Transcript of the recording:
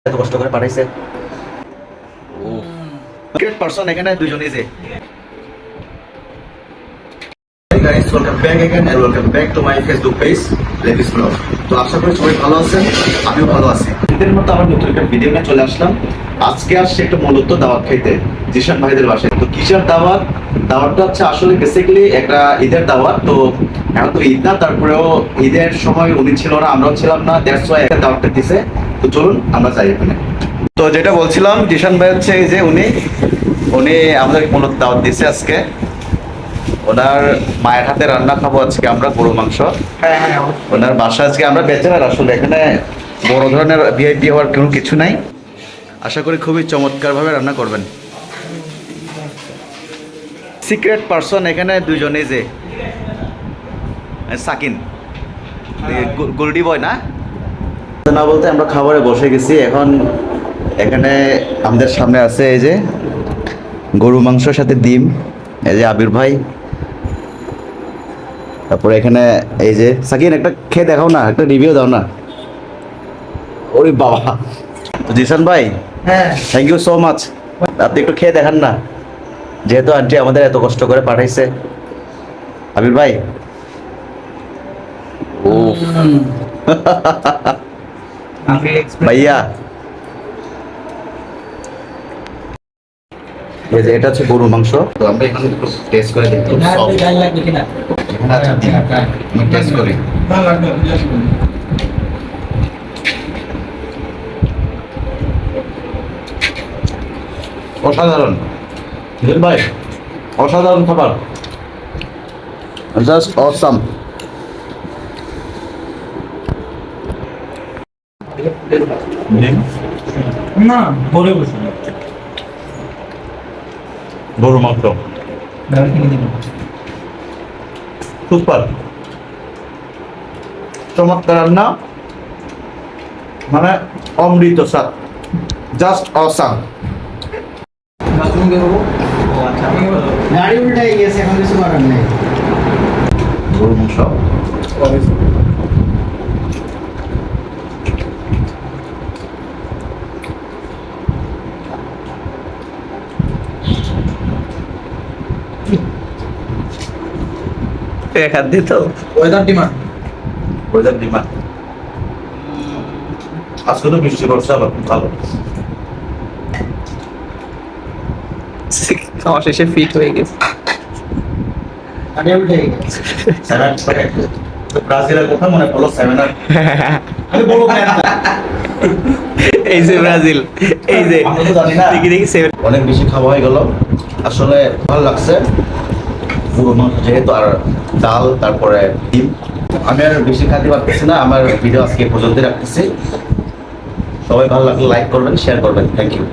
এত কষ্ট করে পাঠাইছে। গ্রেট পারসন এখানে দুইজনই যে। Hey guys, welcome back again and welcome back to my Facebook page, Ladies Vlog. তো আশা করি সবাই ভালো আছেন, আমিও ভালো আছি। ঈদের মতো আবার নতুন একটা ভিডিও নিয়ে চলে আসলাম। আজকে আসছে একটা মূলত দাওয়াত খাইতে জিশান ভাইদের বাসায়। তো কিসের দাওয়াত? দাওয়াতটা হচ্ছে আসলে বেসিক্যালি একটা ঈদের দাওয়াত। তো এখন তো ঈদ না, তারপরেও ঈদের সময় উনি ছিল না, আমরাও ছিলাম না, দ্যাটস ওয়াই একটা দাওয়াতটা দিছে। তো চলুন আমরা যাই এখানে। তো যেটা বলছিলাম, জিশান ভাই হচ্ছে এই যে উনি আমাদের মূলত দাওয়াত দিছে আজকে। ওনার মায়ের হাতে রান্না খাবো আজকে আমরা, গরু মাংস। ওনার বাসা আজকে আমরা বেচেনার, আসলে এখানে বড় ধরনের ভিআইপি হওয়ার কোনো কিছু নাই। আশা করি খুবই চমৎকারভাবে রান্না করবেন। সিক্রেট পারসন এখানে দুইজনেই যে, সাকিন গোল্ডি বয় না না বলতে আমরা খাবারে বসে গেছি। এখন এখানে আমাদের সামনে আছে এই যে গরু মাংসর সাথে ডিম, এই যে আবির ভাই। তারপরে এখানে এই যে সাকিন, একটা খেয়ে দেখাও না, একটা রিভিউ দাও না। ওরে বাবা, তো জিশান ভাই, হ্যাঁ থ্যাংক ইউ সো মাচ। আপনি একটু খেয়ে দেখান না, যেহেতু আন্টি আমাদের এত কষ্ট করে পাঠাইছে। আবির ভাই, ও ভাইয়া, এই যে এটা হচ্ছে গরুর মাংস। তো আমরা এখানে একটু টেস্ট করে দেখি খুব সফট। এখানে আছে ডিম, আমি টেস্ট করি। অসাধারণ জিল ভাই, অসাধারণ খাবার, জাস্ট অসাম। না বলে বসে গরু মাংস সুপার, চমৎকার রান্না, মানে অমৃত স্বাদ, জাস্ট অসাম। গাড়ি উল্টাই গেছে, এখন কিছু করার নেই। গরু মাংস এক হাত দিত ওয়েদার ডিমান্ড আজকে তো বৃষ্টি পড়ছে, আবার খুব ভালো। খাওয়া শেষে ফিট হয়ে গেছে। গাড়ি উল্টাই গেছে। ব্রাজিলের কথা মনে পড়লো, সেভেনার। আমি বড় প্ল্যান না। এই যে ব্রাজিল, এই যে আমরা তো জানি না। দেখি দেখি সেভেন। অনেক বেশি খাওয়া হয়ে গেল, আসলে ভালো লাগছে। গরু মাংস যেহেতু, আর ডাল, তারপরে ডিম। আমি আর বেশি খাইতে পারতেছি না, আমার ভিডিও আজকে পর্যন্ত রাখতেছি। সবাই ভালো লাগলে লাইক করবেন, শেয়ার করবেন। Thank you.